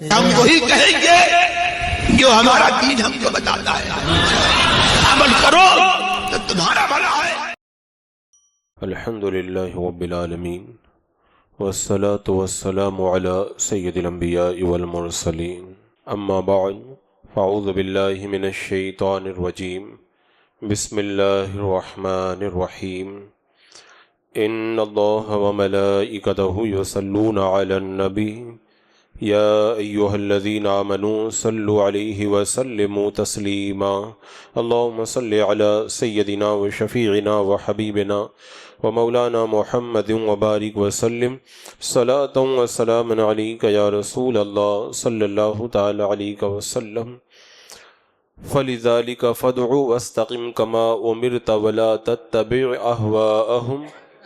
ہم وہی کہیں گے جو ہمارا دین ہم کو بتاتا ہے، عمل کرو تو تمہارا بھلا ہے۔ الحمدللہ رب العالمین والصلاة والسلام علی سید الانبیاء والمرسلین، اما بعد فاعوذ باللہ من الشیطان الرجیم، بسم اللہ الرحمن الرحیم۔ ان اللہ وملائکتہ یصلون علی النبی یا ایہا الذین آمنوا صلوا علیہ وسلموا تسلیما، اللہم صل علی سیدنا وشفیعنا وحبیبنا ومولانا محمد وبارک وسلم صلاۃ وسلام علیک یا رسول اللہ صلی اللہ تعالی علیہ وسلم۔ فلذلک فادع واستقم کما امرت ولا تتبع اہواءہم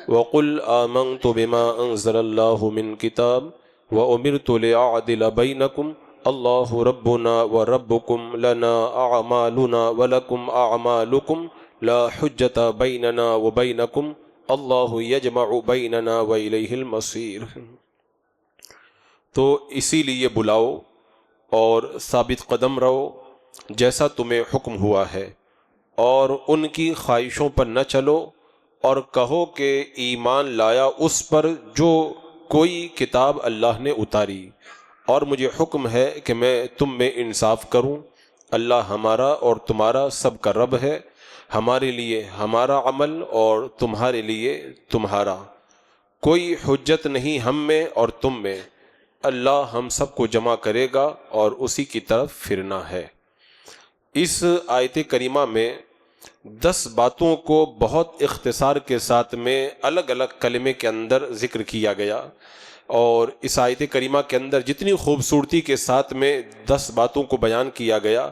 وقل آمنت بما انزل اللہ من کتاب وأمرت لأعدل بينكم الله ربنا وربكم لنا أعمالنا ولكم أعمالكم لا حجة بيننا وبينكم الله يجمع بيننا وإليه المصير۔ تو اسی لیے بلاؤ اور ثابت قدم رہو جیسا تمہیں حکم ہوا ہے، اور ان کی خواہشوں پر نہ چلو، اور کہو کہ ایمان لایا اس پر جو کوئی کتاب اللہ نے اتاری، اور مجھے حکم ہے کہ میں تم میں انصاف کروں۔ اللہ ہمارا اور تمہارا سب کا رب ہے، ہمارے لیے ہمارا عمل اور تمہارے لیے تمہارا، کوئی حجت نہیں ہم میں اور تم میں، اللہ ہم سب کو جمع کرے گا اور اسی کی طرف پھرنا ہے۔ اس آیت کریمہ میں 10 باتوں کو بہت اختصار کے ساتھ میں الگ الگ کلمے کے اندر ذکر کیا گیا، اور اس آیت کریمہ کے اندر جتنی خوبصورتی کے ساتھ میں 10 باتوں کو بیان کیا گیا،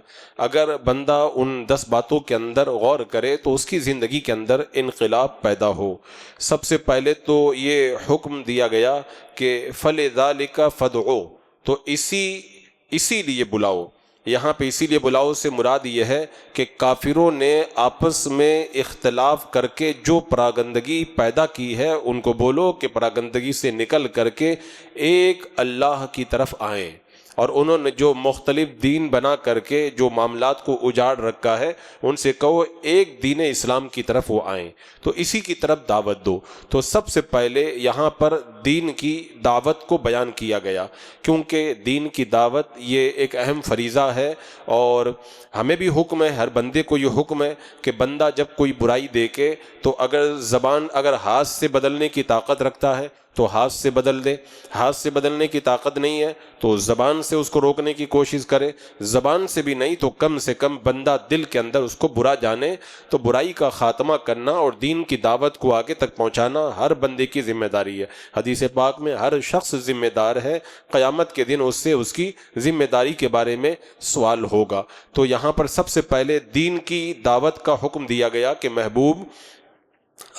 اگر بندہ ان 10 باتوں کے اندر غور کرے تو اس کی زندگی کے اندر انقلاب پیدا ہو۔ سب سے پہلے تو یہ حکم دیا گیا کہ فَلِذَلِكَ فَادْعُوا، تو اسی لیے بلاؤ۔ یہاں پہ اسی لیے بلاؤ سے مراد یہ ہے کہ کافروں نے آپس میں اختلاف کر کے جو پراگندگی پیدا کی ہے، ان کو بولو کہ پراگندگی سے نکل کر کے ایک اللہ کی طرف آئیں، اور انہوں نے جو مختلف دین بنا کر کے جو معاملات کو اجاڑ رکھا ہے، ان سے کہو ایک دین اسلام کی طرف وہ آئیں، تو اسی کی طرف دعوت دو۔ تو سب سے پہلے یہاں پر دین کی دعوت کو بیان کیا گیا، کیونکہ دین کی دعوت یہ ایک اہم فریضہ ہے، اور ہمیں بھی حکم ہے، ہر بندے کو یہ حکم ہے کہ بندہ جب کوئی برائی دیکھے تو اگر ہاتھ سے بدلنے کی طاقت رکھتا ہے تو ہاتھ سے بدل دے، ہاتھ سے بدلنے کی طاقت نہیں ہے تو زبان سے اس کو روکنے کی کوشش کرے، زبان سے بھی نہیں تو کم سے کم بندہ دل کے اندر اس کو برا جانے۔ تو برائی کا خاتمہ کرنا اور دین کی دعوت کو آگے تک پہنچانا ہر بندے کی ذمہ داری ہے۔ حدیث پاک میں ہر شخص ذمہ دار ہے، قیامت کے دن اس سے اس کی ذمہ داری کے بارے میں سوال ہوگا۔ تو یہاں پر سب سے پہلے دین کی دعوت کا حکم دیا گیا کہ محبوب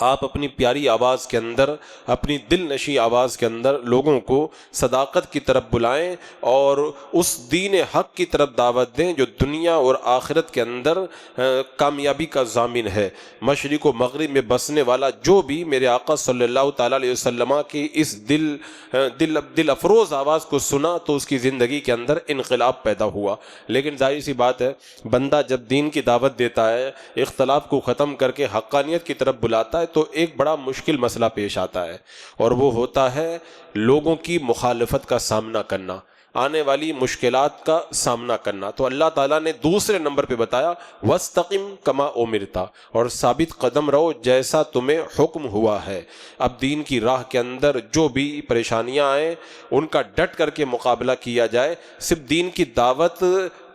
آپ اپنی پیاری آواز کے اندر، اپنی دل نشیں آواز کے اندر لوگوں کو صداقت کی طرف بلائیں، اور اس دین حق کی طرف دعوت دیں جو دنیا اور آخرت کے اندر کامیابی کا ضامن ہے۔ مشرق و مغرب میں بسنے والا جو بھی میرے آقا صلی اللہ تعالیٰ علیہ وسلم کی اس دل افروز آواز کو سنا تو اس کی زندگی کے اندر انقلاب پیدا ہوا۔ لیکن ظاہر سی بات ہے، بندہ جب دین کی دعوت دیتا ہے، اختلاف کو ختم کر کے حقانیت کی طرف بلاتا ہے، تو ایک بڑا مشکل مسئلہ پیش آتا ہے، اور وہ ہوتا ہے لوگوں کی مخالفت کا سامنا کرنا، آنے والی مشکلات کا سامنا کرنا۔ تو اللہ تعالیٰ نے دوسرے نمبر پہ بتایا وَاسْتَقِمْ كَمَا أُمِرْتَ، اور ثابت قدم رہو جیسا تمہیں حکم ہوا ہے۔ اب دین کی راہ کے اندر جو بھی پریشانیاں آئیں ان کا ڈٹ کر کے مقابلہ کیا جائے۔ صرف دین کی دعوت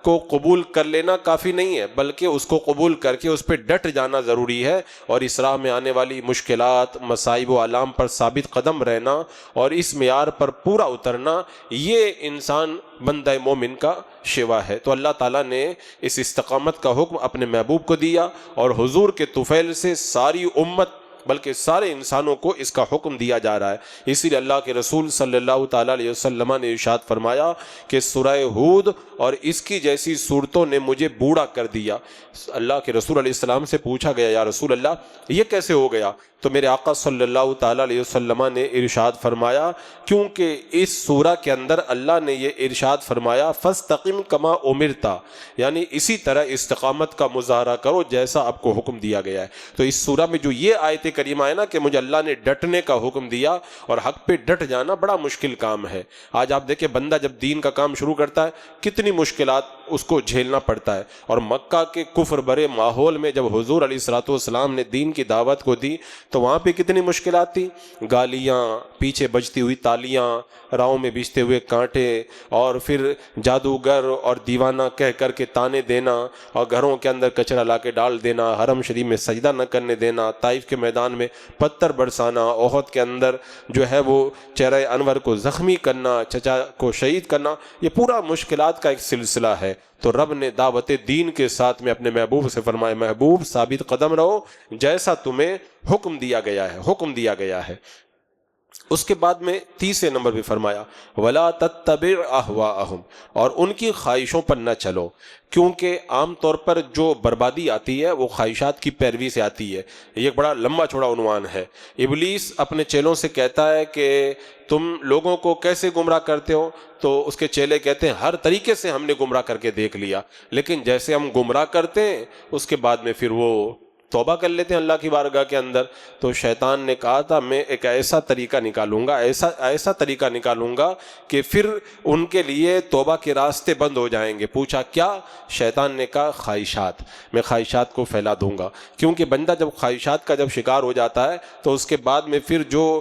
کو قبول کر لینا کافی نہیں ہے، بلکہ اس کو قبول کر کے اس پہ ڈٹ جانا ضروری ہے، اور اس راہ میں آنے والی مشکلات، مصائب و آلام پر ثابت قدم رہنا اور اس معیار پر پورا اترنا، یہ انسان بندہ مومن کا شیوا ہے۔ تو اللہ تعالیٰ نے اس استقامت کا حکم اپنے محبوب کو دیا، اور حضور کے طفیل سے ساری امت بلکہ سارے انسانوں کو اس کا حکم دیا جا رہا ہے۔ اسی لیے اللہ کے رسول صلی اللہ تعالیٰ علیہ وسلم نے ارشاد فرمایا کہ سورہ ہود اور اس کی جیسی صورتوں نے مجھے بوڑھا کر دیا۔ اللہ کے رسول علیہ السلام سے پوچھا گیا یا رسول اللہ یہ کیسے ہو گیا؟ تو میرے آقا صلی اللہ تعالیٰ علیہ وسلم نے ارشاد فرمایا کیونکہ اس سورہ کے اندر اللہ نے یہ ارشاد فرمایا فاستقم کما امرت، یعنی اسی طرح استقامت کا مظاہرہ کرو جیسا آپ کو حکم دیا گیا ہے۔ تو اس سورہ میں جو یہ آیت کریمہ ہے نا کہ مجھے اللہ نے ڈٹنے کا حکم دیا، اور حق پہ ڈٹ جانا بڑا مشکل کام ہے۔ آج آپ دیکھیں بندہ جب دین کا کام شروع کرتا ہے کتنی مشکلات اس کو جھیلنا پڑتا ہے، اور مکہ کے کفر برے ماحول میں جب حضور علیہ الصلوۃ والسلام نے دین کی دعوت کو دی تو وہاں پہ کتنی مشکلات تھی، گالیاں، پیچھے بجتی ہوئی تالیاں، راہوں میں بیچتے ہوئے کانٹے، اور پھر جادوگر اور دیوانہ کہہ کر کے تانے دینا، اور گھروں کے اندر کچرا لا کے ڈال دینا، حرم شریف میں سجدہ نہ کرنے دینا، طائف کے میدان میں پتھر برسانا، احد کے اندر جو ہے وہ چہرہ انور کو زخمی کرنا، چچا کو شہید کرنا، یہ پورا مشکلات کا ایک سلسلہ ہے۔ تو رب نے دعوت دین کے ساتھ میں اپنے محبوب سے فرمایا محبوب ثابت قدم رہو جیسا تمہیں حکم دیا گیا ہے۔ اس کے بعد میں تیسرے نمبر پہ فرمایا وَلَا تَتَّبِعْ أَهْوَاءَهُمْ، اور ان کی خواہشوں پر نہ چلو، کیونکہ عام طور پر جو بربادی آتی ہے وہ خواہشات کی پیروی سے آتی ہے۔ یہ ایک بڑا لمبا چوڑا عنوان ہے۔ ابلیس اپنے چیلوں سے کہتا ہے کہ تم لوگوں کو کیسے گمراہ کرتے ہو؟ تو اس کے چیلے کہتے ہیں ہر طریقے سے ہم نے گمراہ کر کے دیکھ لیا، لیکن جیسے ہم گمراہ کرتے ہیں اس کے بعد میں پھر وہ توبہ کر لیتے ہیں اللہ کی بارگاہ کے اندر۔ تو شیطان نے کہا تھا میں ایک ایسا طریقہ نکالوں گا، ایسا طریقہ نکالوں گا کہ پھر ان کے لیے توبہ کے راستے بند ہو جائیں گے۔ پوچھا کیا؟ شیطان نے کہا خواہشات، میں خواہشات کو پھیلا دوں گا، کیونکہ بندہ جب خواہشات کا جب شکار ہو جاتا ہے تو اس کے بعد میں پھر جو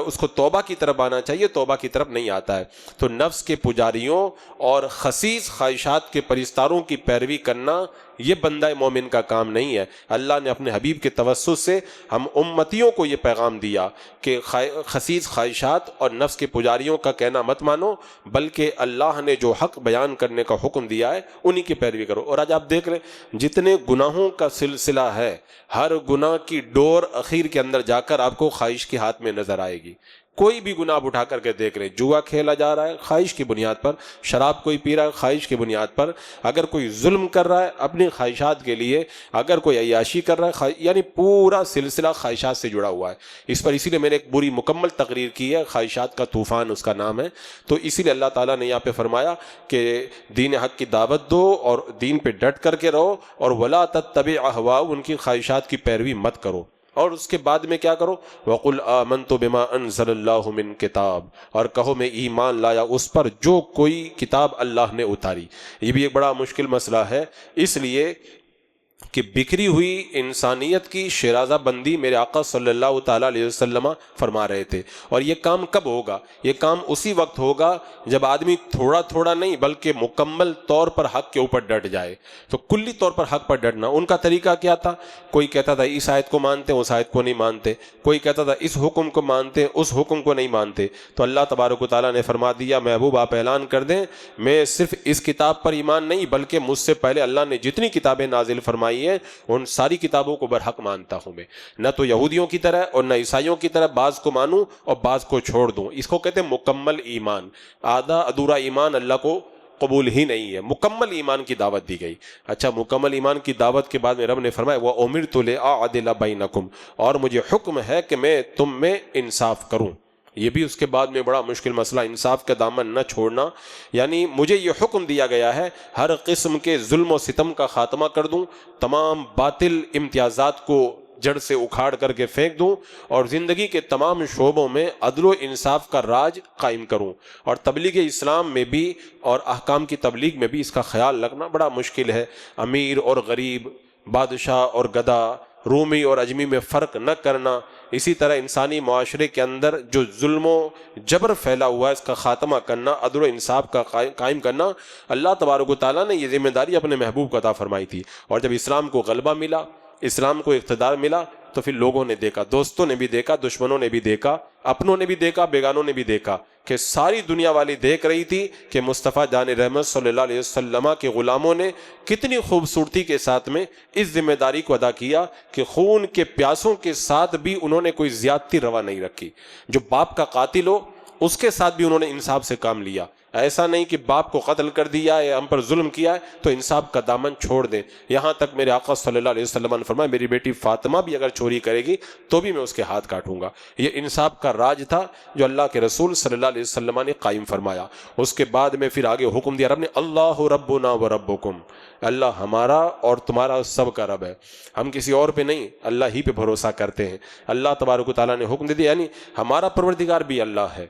اس کو توبہ کی طرف آنا چاہیے توبہ کی طرف نہیں آتا ہے۔ تو نفس کے پجاریوں اور خسیس خواہشات کے پرستاروں کی پیروی کرنا یہ بندہ مومن کا کام نہیں ہے۔ اللہ نے اپنے حبیب کے توسط سے ہم امتیوں کو یہ پیغام دیا کہ خسیس خواہشات اور نفس کے پجاریوں کا کہنا مت مانو، بلکہ اللہ نے جو حق بیان کرنے کا حکم دیا ہے انہی کی پیروی کرو۔ اور آج آپ دیکھ رہے جتنے گناہوں کا سلسلہ ہے، ہر گناہ کی ڈور اخیر کے اندر جا کر آپ کو خواہش کے ہاتھ میں نظر آئے گی۔ کوئی بھی گناہ اٹھا کر کے دیکھ رہے، جوا کھیلا جا رہا ہے خواہش کی بنیاد پر، شراب کوئی پی رہا ہے خواہش کی بنیاد پر، اگر کوئی ظلم کر رہا ہے اپنی خواہشات کے لیے، اگر کوئی عیاشی کر رہا ہے، یعنی پورا سلسلہ خواہشات سے جڑا ہوا ہے۔ اس پر اسی لیے میں نے ایک پوری مکمل تقریر کی ہے، خواہشات کا طوفان اس کا نام ہے۔ تو اسی لیے اللہ تعالیٰ نے یہاں پہ فرمایا کہ دین حق کی دعوت دو اور دین پہ ڈٹ کر کے رہو، اور وَلَا تَتَّبِعْ أَهْوَاءَهُمْ، ان کی خواہشات کی پیروی مت کرو۔ اور اس کے بعد میں کیا کرو؟ وَقُلْ آمَنْتُ بِمَا أَنزَلَ اللَّهُ مِنْ کتاب، اور کہو میں ایمان لایا اس پر جو کوئی کتاب اللہ نے اتاری۔ یہ بھی ایک بڑا مشکل مسئلہ ہے، اس لیے کہ بکھری ہوئی انسانیت کی شیرازہ بندی میرے آقا صلی اللہ تعالیٰ علیہ وسلم فرما رہے تھے۔ اور یہ کام کب ہوگا؟ یہ کام اسی وقت ہوگا جب آدمی تھوڑا تھوڑا نہیں بلکہ مکمل طور پر حق کے اوپر ڈٹ جائے۔ تو کلی طور پر حق پر ڈٹنا ان کا طریقہ کیا تھا؟ کوئی کہتا تھا اس آیت کو مانتے اس آیت کو نہیں مانتے، کوئی کہتا تھا اس حکم کو مانتے اس حکم کو نہیں مانتے۔ تو اللہ تبارک و تعالیٰ نے فرما دیا محبوب آپ اعلان کر دیں میں صرف اس کتاب پر ایمان نہیں بلکہ مجھ سے پہلے اللہ نے جتنی کتابیں نازل فرمائی ان ساری کتابوں کو برحق مانتا ہوں میں، نہ تو یہودیوں کی طرح اور نہ عیسائیوں کی طرح بعض کو مانوں اور بعض کو چھوڑ دوں۔ اس کو کہتے ہیں مکمل ایمان۔ آدھا ادھورا ایمان اللہ کو قبول ہی نہیں ہے، مکمل ایمان کی دعوت دی گئی۔ اچھا مکمل ایمان کی دعوت کے بعد میں رب نے فرمایا وَأُمِرْتُ لِأَعْدِلَ بَيْنَكُمْ، اور مجھے حکم ہے کہ میں تم میں انصاف کروں۔ یہ بھی اس کے بعد میں بڑا مشکل مسئلہ، انصاف کا دامن نہ چھوڑنا، یعنی مجھے یہ حکم دیا گیا ہے ہر قسم کے ظلم و ستم کا خاتمہ کر دوں، تمام باطل امتیازات کو جڑ سے اکھاڑ کر کے پھینک دوں، اور زندگی کے تمام شعبوں میں عدل و انصاف کا راج قائم کروں۔ اور تبلیغ اسلام میں بھی اور احکام کی تبلیغ میں بھی اس کا خیال رکھنا بڑا مشکل ہے۔ امیر اور غریب، بادشاہ اور گدھا، رومی اور اجمی میں فرق نہ کرنا، اسی طرح انسانی معاشرے کے اندر جو ظلم و جبر پھیلا ہوا ہے اس کا خاتمہ کرنا، عدل و انصاف کا قائم کرنا، اللہ تبارک و تعالیٰ نے یہ ذمہ داری اپنے محبوب کو عطا فرمائی تھی۔ اور جب اسلام کو غلبہ ملا، اسلام کو اقتدار ملا، تو پھر لوگوں نے دیکھا، دوستوں نے بھی دیکھا، دشمنوں نے بھی دیکھا، اپنوں نے بھی دیکھا، بیگانوں نے بھی دیکھا کہ ساری دنیا والی دیکھ رہی تھی کہ مصطفیٰ جان رحمت صلی اللہ علیہ وسلم کے غلاموں نے کتنی خوبصورتی کے ساتھ میں اس ذمہ داری کو ادا کیا کہ خون کے پیاسوں کے ساتھ بھی انہوں نے کوئی زیادتی روا نہیں رکھی. جو باپ کا قاتل ہو اس کے ساتھ بھی انہوں نے انصاف سے کام لیا. ایسا نہیں کہ باپ کو قتل کر دیا ہے، ہم پر ظلم کیا ہے تو انصاف کا دامن چھوڑ دیں. یہاں تک میرے آقا صلی اللہ علیہ وسلم نے فرمایا میری بیٹی فاطمہ بھی اگر چوری کرے گی تو بھی میں اس کے ہاتھ کاٹوں گا. یہ انصاف کا راج تھا جو اللہ کے رسول صلی اللہ علیہ وسلم نے قائم فرمایا. اس کے بعد میں پھر آگے حکم دیا رب نے اللہ ربنا و ربکم، اللہ ہمارا اور تمہارا سب کا رب ہے، ہم کسی اور پہ نہیں اللہ ہی پہ بھروسہ کرتے ہیں. اللہ تبارک و تعالیٰ نے حکم دے دیا یعنی ہمارا پروردگار بھی اللہ ہے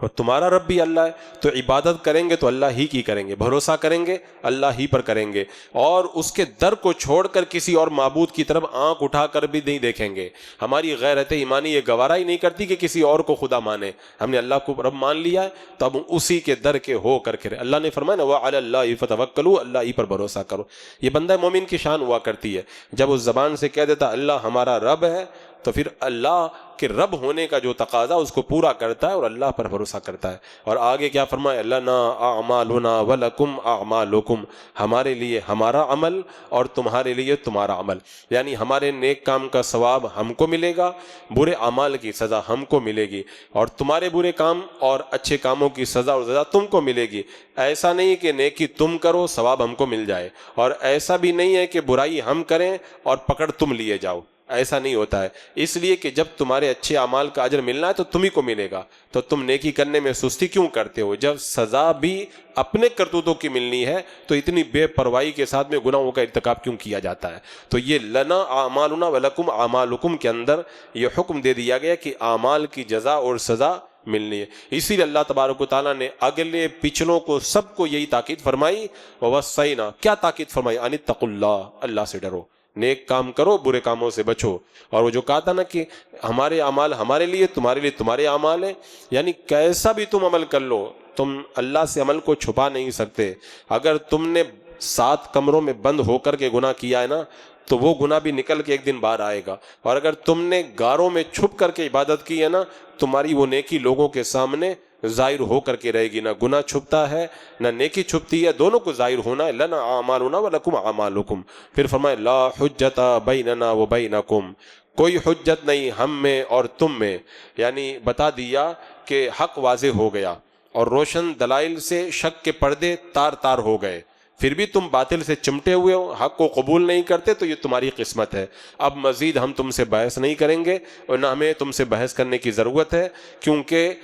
اور تمہارا رب بھی اللہ ہے، تو عبادت کریں گے تو اللہ ہی کی کریں گے، بھروسہ کریں گے اللہ ہی پر کریں گے، اور اس کے در کو چھوڑ کر کسی اور معبود کی طرف آنکھ اٹھا کر بھی نہیں دیکھیں گے. ہماری غیرت ایمانی یہ گوارا ہی نہیں کرتی کہ کسی اور کو خدا مانے. ہم نے اللہ کو رب مان لیا ہے تو اب اسی کے در کے ہو کر کے اللہ نے فرمایا نا وَعَلَى اللَّهِ فَتَوَكَّلُوا، اللہ ہی پر بھروسہ کرو. یہ بندہ مومن کی شان ہوا کرتی ہے، جب اس زبان سے کہہ دیتا اللہ ہمارا رب ہے تو پھر اللہ کے رب ہونے کا جو تقاضا اس کو پورا کرتا ہے اور اللہ پر بھروسہ کرتا ہے. اور آگے کیا فرمایا لنا اعمالنا ولکم اعمالکم، ہمارے لیے ہمارا عمل اور تمہارے لیے تمہارا عمل، یعنی ہمارے نیک کام کا ثواب ہم کو ملے گا، برے اعمال کی سزا ہم کو ملے گی، اور تمہارے برے کام اور اچھے کاموں کی سزا اور سزا تم کو ملے گی. ایسا نہیں کہ نیکی تم کرو ثواب ہم کو مل جائے، اور ایسا بھی نہیں ہے کہ برائی ہم کریں اور پکڑ تم لیے جاؤ، ایسا نہیں ہوتا ہے. اس لیے کہ جب تمہارے اچھے اعمال کا اجر ملنا ہے تو تم ہی کو ملے گا، تو تم نیکی کرنے میں سستی کیوں کرتے ہو؟ جب سزا بھی اپنے کرتوتوں کی ملنی ہے تو اتنی بے پرواہی کے ساتھ میں گناہوں کا ارتکاب کیوں کیا جاتا ہے؟ تو یہ لنا اعمالنا ولکم اعمالکم کے اندر یہ حکم دے دیا گیا کہ اعمال کی جزا اور سزا ملنی ہے. اسی لیے اللہ تبارک و تعالیٰ نے اگلے پچھلوں کو سب کو یہی تاکید فرمائی. وَوَصَّيْنَا، کیا تاکید فرمائی؟ ان اتقوا اللہ، اللہ سے ڈرو، نیک کام کرو، برے کاموں سے بچو. اور وہ جو کہا تھا نا کہ ہمارے اعمال ہمارے لیے تمہارے اعمال ہیں، یعنی کیسا بھی تم عمل کر لو تم اللہ سے عمل کو چھپا نہیں سکتے. اگر تم نے 7 کمروں میں بند ہو کر کے گناہ کیا ہے نا تو وہ گناہ بھی نکل کے ایک دن باہر آئے گا. اور اگر تم نے غاروں میں چھپ کر کے عبادت کی ہے نا تمہاری وہ نیکی لوگوں کے سامنے ظاہر ہو کر کے رہے گی. نہ گناہ چھپتا ہے نہ نیکی چھپتی ہے، دونوں کو ظاہر ہونا ہے. لنا اعمالنا ولکم اعمالکم. پھر فرمائے لا حجت بیننا وبینکم، کوئی حجت نہیں ہم میں اور تم میں، یعنی بتا دیا کہ حق واضح ہو گیا اور روشن دلائل سے شک کے پردے تار تار ہو گئے، پھر بھی تم باطل سے چمٹے ہوئے ہو، حق کو قبول نہیں کرتے، تو یہ تمہاری قسمت ہے. اب مزید ہم تم سے بحث نہیں کریں گے اور نہ ہمیں تم سے بحث کرنے کی ضرورت ہے، کیونکہ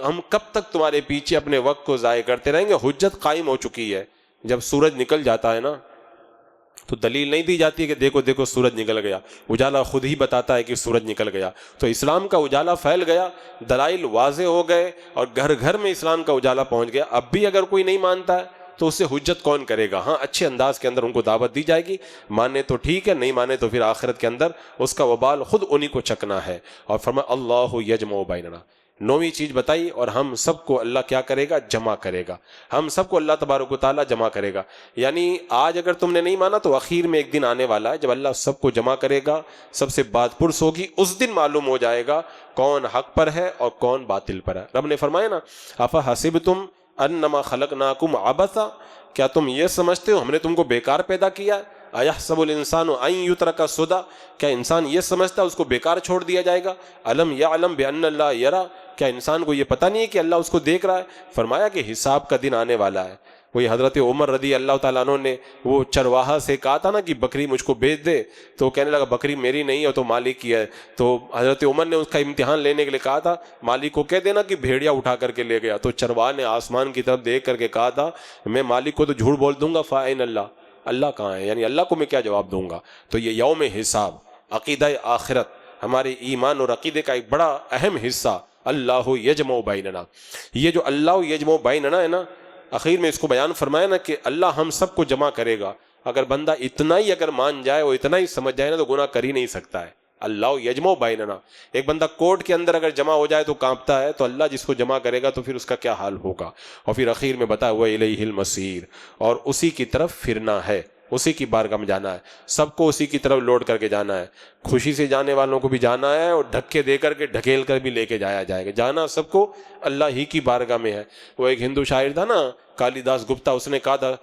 ہم کب تک تمہارے پیچھے اپنے وقت کو ضائع کرتے رہیں گے. حجت قائم ہو چکی ہے. جب سورج نکل جاتا ہے نا تو دلیل نہیں دی جاتی کہ دیکھو دیکھو سورج نکل گیا، اجالا خود ہی بتاتا ہے کہ سورج نکل گیا. تو اسلام کا اجالا پھیل گیا، دلائل واضح ہو گئے اور گھر گھر میں اسلام کا اجالا پہنچ گیا. اب بھی اگر کوئی نہیں مانتا ہے تو اس سے حجت کون کرے گا؟ ہاں اچھے انداز کے اندر ان کو دعوت دی جائے گی، مانے تو ٹھیک ہے، نہیں مانے تو پھر آخرت کے اندر اس کا وبال خود انہی کو چکنا ہے. اور فرمایا اللہ یجمع بیننا، 9ویں چیز بتائی، اور ہم سب کو اللہ کیا کرے گا؟ جمع کرے گا. ہم سب کو اللہ تبارک و تعالیٰ جمع کرے گا. یعنی آج اگر تم نے نہیں مانا تو اخیر میں ایک دن آنے والا ہے جب اللہ سب کو جمع کرے گا، سب سے بات پرس ہوگی، اس دن معلوم ہو جائے گا کون حق پر ہے اور کون باطل پر ہے. رب نے فرمایا نا افحسبتم انما خلقناکم عبثا، کیا تم یہ سمجھتے ہو ہم نے تم کو بیکار پیدا کیا ہے؟ ایحسب الانسان ان یترک سدی، کیا انسان یہ سمجھتا ہے اس کو بیکار چھوڑ دیا جائے گا؟ الم یعلم بان اللہ یری، کیا انسان کو یہ پتہ نہیں ہے کہ اللہ اس کو دیکھ رہا ہے؟ فرمایا کہ حساب کا دن آنے والا ہے. وہی حضرت عمر رضی اللہ تعالیٰ عنہ نے وہ چرواہا سے کہا تھا نا کہ بکری مجھ کو بیچ دے، تو کہنے لگا بکری میری نہیں ہے تو مالک کی ہے. تو حضرت عمر نے اس کا امتحان لینے کے لیے کہا تھا مالک کو کہہ دینا کہ بھیڑیا اٹھا کر کے لے گیا. تو چرواہا نے آسمان کی طرف دیکھ کر کے کہا تھا میں مالک کو تو جھوٹ بول دوں گا، فائن اللہ، اللہ کہاں ہے، یعنی اللہ کو میں کیا جواب دوں گا. تو یہ یوم حساب، عقیدہ آخرت، ہمارے ایمان اور عقیدے کا ایک بڑا اہم حصہ اللہ یجمع بیننا. یہ جو اللہ یجمع بیننا ہے نا، اخیر میں اس کو بیان فرمایا نا کہ اللہ ہم سب کو جمع کرے گا. اگر بندہ اتنا ہی اگر مان جائے اور اتنا ہی سمجھ جائے نا تو گناہ کر ہی نہیں سکتا ہے. اللہ یجمع بیننا، ایک بندہ کورٹ کے اندر اگر جمع ہو جائے تو کانپتا ہے، تو اللہ جس کو جمع کرے گا تو پھر اس کا کیا حال ہوگا. اور پھر اخیر میں بتا ہوا الیہ المصیر، اور اسی کی طرف پھرنا ہے، اسی کی بارگاہ میں جانا ہے، سب کو اسی کی طرف لوٹ کر کے جانا ہے، خوشی سے جانے والوں کو بھی جانا ہے اور دھکے دے کر کے ڈھکیل کر بھی لے کے جایا جائے گا، جانا سب کو اللہ ہی کی بارگاہ میں ہے۔ وہ ایک ہندو شاعر تھا نا کالی داس گپتا، اس نے کہا تھا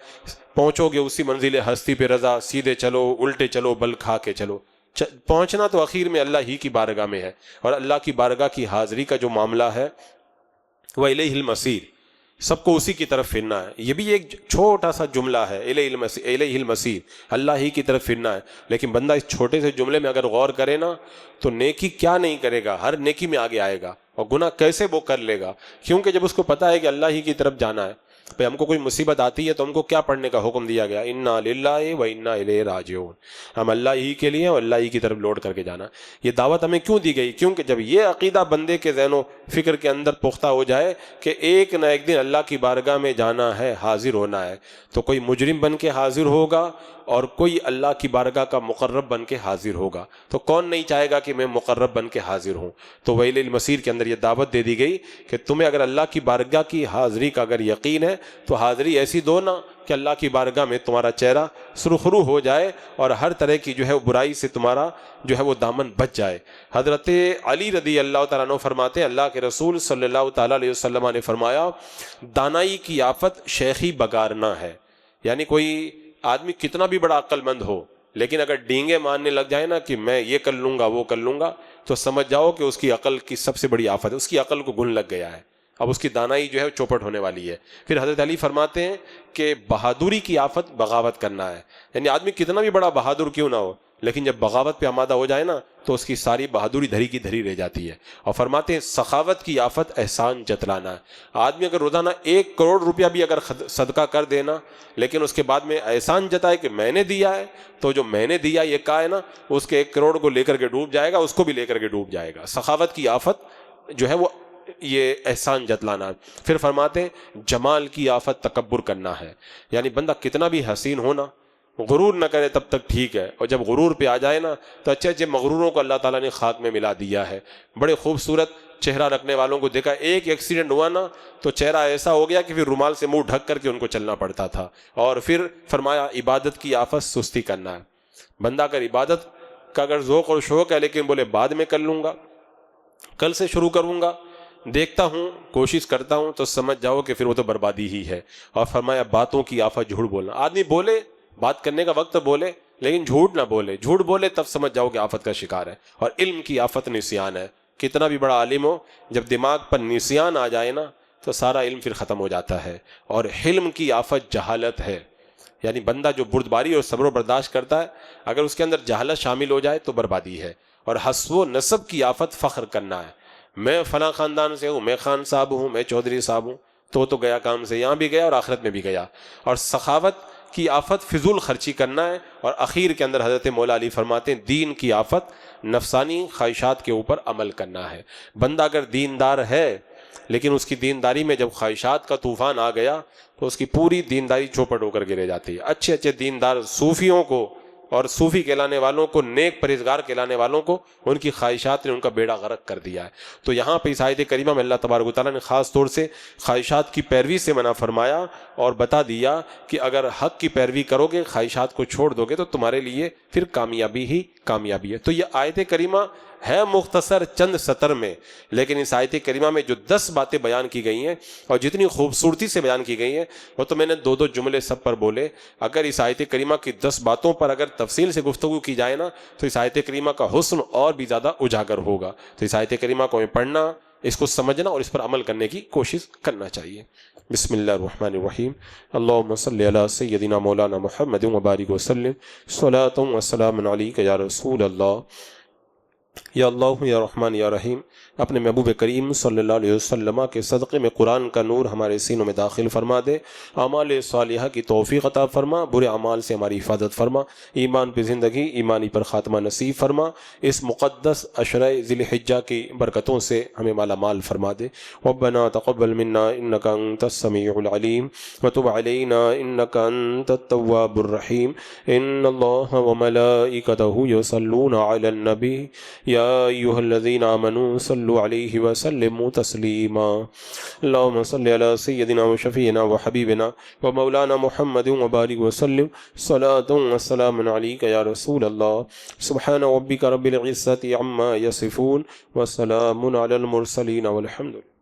پہنچو گے اسی منزل ہستی پہ رضا، سیدھے چلو الٹے چلو بل کھا کے چلو۔ پہنچنا تو آخر میں اللہ ہی کی بارگاہ میں ہے، اور اللہ کی بارگاہ کی حاضری کا جو معاملہ ہے وہ الیہ المصیر، سب کو اسی کی طرف پھرنا ہے۔ یہ بھی ایک چھوٹا سا جملہ ہے، الیہ المصیر، اللہ ہی کی طرف پھرنا ہے، لیکن بندہ اس چھوٹے سے جملے میں اگر غور کرے نا تو نیکی کیا نہیں کرے گا، ہر نیکی میں آگے آئے گا، اور گناہ کیسے وہ کر لے گا، کیونکہ جب اس کو پتا ہے کہ اللہ ہی کی طرف جانا ہے۔ پہ ہم کو کوئی مصیبت آتی ہے تو ہم کو کیا پڑھنے کا حکم دیا گیا؟ انا للہ و انا الیہ راجعون، ہم اللہ ہی کے لیے اور اللہ ہی کی طرف لوٹ کر کے جانا۔ یہ دعوت ہمیں کیوں دی گئی؟ کیونکہ جب یہ عقیدہ بندے کے ذہن و فکر کے اندر پختہ ہو جائے کہ ایک نہ ایک دن اللہ کی بارگاہ میں جانا ہے، حاضر ہونا ہے، تو کوئی مجرم بن کے حاضر ہوگا اور کوئی اللہ کی بارگاہ کا مقرب بن کے حاضر ہوگا۔ تو کون نہیں چاہے گا کہ میں مقرب بن کے حاضر ہوں؟ تو ویل المصیر کے اندر یہ دعوت دے دی گئی کہ تمہیں اگر اللہ کی بارگاہ کی حاضری کا اگر یقین ہے تو حاضری ایسی دو نا کہ اللہ کی بارگاہ میں تمہارا چہرہ سرخرو ہو جائے اور ہر طرح کی جو ہے برائی سے تمہارا جو ہے وہ دامن بچ جائے۔ حضرت علی رضی اللہ تعالیٰ عنہ فرماتے ہیں، اللہ کے رسول صلی اللہ تعالیٰ علیہ وسلم نے فرمایا، دانائی کی آفت شیخی بگارنا ہے، یعنی کوئی آدمی کتنا بھی بڑا عقل مند ہو لیکن اگر ڈینگے ماننے لگ جائے نا کہ میں یہ کر لوں گا وہ کر لوں گا، تو سمجھ جاؤ کہ اس کی عقل کی سب سے بڑی آفت ہے، اس کی عقل کو گن لگ گیا ہے، اب اس کی دانائی جو ہے چوپٹ ہونے والی ہے۔ پھر حضرت علی فرماتے ہیں کہ بہادری کی آفت بغاوت کرنا ہے، یعنی آدمی کتنا بھی بڑا بہادر کیوں نہ ہو لیکن جب بغاوت پہ آمادہ ہو جائے نا تو اس کی ساری بہادری دھری کی دھری رہ جاتی ہے۔ اور فرماتے ہیں سخاوت کی آفت احسان جتلانا ہے، آدمی اگر روزانہ 1 کروڑ روپیہ بھی اگر صدقہ کر دینا لیکن اس کے بعد میں احسان جتائے کہ میں نے دیا ہے، تو جو میں نے دیا یہ کہا ہے نا اس کے 1 کروڑ کو لے کر کے ڈوب جائے گا، اس کو بھی لے کر کے ڈوب جائے گا۔ سخاوت کی آفت جو ہے وہ یہ احسان جتلانا ہے۔ پھر فرماتے ہیں جمال کی آفت تکبر کرنا ہے، یعنی بندہ کتنا بھی حسین ہونا غرور نہ کرے تب تک ٹھیک ہے، اور جب غرور پہ آ جائے نا تو اچھے اچھے مغروروں کو اللہ تعالیٰ نے خاک میں ملا دیا ہے۔ بڑے خوبصورت چہرہ رکھنے والوں کو دیکھا، ایک ایکسیڈنٹ ہوا نا تو چہرہ ایسا ہو گیا کہ پھر رومال سے منہ ڈھک کر کے ان کو چلنا پڑتا تھا۔ اور پھر فرمایا عبادت کی آفت سستی کرنا ہے، بندہ اگر عبادت کا اگر ذوق اور شوق ہے لیکن بولے بعد میں کر لوں گا، کل سے شروع کروں گا، دیکھتا ہوں، کوشش کرتا ہوں، تو سمجھ جاؤ کہ پھر وہ تو بربادی ہی ہے۔ اور فرمایا باتوں کی آفت جھوٹ بولنا، آدمی بولے بات کرنے کا وقت بولے لیکن جھوٹ نہ بولے، جھوٹ بولے تب سمجھ جاؤ کہ آفت کا شکار ہے۔ اور علم کی آفت نسیان ہے، کتنا بھی بڑا عالم ہو جب دماغ پر نسیان آ جائے نا تو سارا علم پھر ختم ہو جاتا ہے۔ اور حلم کی آفت جہالت ہے، یعنی بندہ جو بردباری اور صبر و برداشت کرتا ہے اگر اس کے اندر جہالت شامل ہو جائے تو بربادی ہے۔ اور حسب و نسب کی آفت فخر کرنا ہے، میں فلاں خاندان سے ہوں، میں خان صاحب ہوں، میں چودھری صاحب ہوں، تو گیا کام سے، یہاں بھی گیا اور آخرت میں بھی گیا۔ اور سخاوت کی آفت فضول خرچی کرنا ہے۔ اور اخیر کے اندر حضرت مولا علی فرماتے ہیں دین کی آفت نفسانی خواہشات کے اوپر عمل کرنا ہے۔ بندہ اگر دیندار ہے لیکن اس کی دینداری میں جب خواہشات کا طوفان آ گیا تو اس کی پوری دینداری چوپٹ ہو کر گرے جاتی ہے۔ اچھے اچھے دیندار صوفیوں کو اور صوفی کہلانے والوں کو، نیک پرہیزگار کہلانے والوں کو ان کی خواہشات نے ان کا بیڑا غرق کر دیا ہے۔ تو یہاں پہ اس آیت کریمہ میں اللہ تبارک و تعالیٰ نے خاص طور سے خواہشات کی پیروی سے منع فرمایا اور بتا دیا کہ اگر حق کی پیروی کرو گے، خواہشات کو چھوڑ دو گے تو تمہارے لیے پھر کامیابی ہی کامیابی ہے۔ تو یہ آیت کریمہ ہے مختصر چند سطر میں، لیکن اس آیت کریمہ میں جو 10 باتیں بیان کی گئی ہیں اور جتنی خوبصورتی سے بیان کی گئی ہیں وہ تو میں نے 2 جملے سب پر بولے۔ اگر اس آیت کریمہ کی 10 باتوں پر اگر تفصیل سے گفتگو کی جائے نا تو اس آیت کریمہ کا حسن اور بھی زیادہ اجاگر ہوگا۔ تو اس آیت کریمہ کو ہمیں پڑھنا، اس کو سمجھنا اور اس پر عمل کرنے کی کوشش کرنا چاہیے۔ بسم اللہ الرحمن الرحیم، اللہم صلی علی سیدنا مولانا محمد وبارک وسلم، صلاۃ و سلام علیک یا رسول اللہ۔ یا اللہ یا رحمان یا رحیم، اپنے محبوب کریم صلی اللہ علیہ وسلم کے صدقے میں قرآن کا نور ہمارے سینوں میں داخل فرما دے، اعمال صالحہ کی توفیق عطا فرما، برے اعمال سے ہماری حفاظت فرما، ایمان پہ زندگی، ایمانی پر خاتمہ نصیب فرما، اس مقدس عشرہ ذی الحجہ کی برکتوں سے ہمیں مالا مال فرما دے۔ ربنا تقبل منا انک انت السمیع العلیم وتب علینا انک انت التواب الرحیم، ان اللہ وملائکتہ یصلون علی النبی یا يا أيها الذين آمنوا صلوا عليه وسلموا تسليما اللهم صل على سيدنا وشفينا وحبيبنا ومولانا محمد وبارك وسلم صلاة وسلام عليك يا رسول الله سبحان ربك رب العزة عما يصفون وسلام على المرسلين والحمد لله.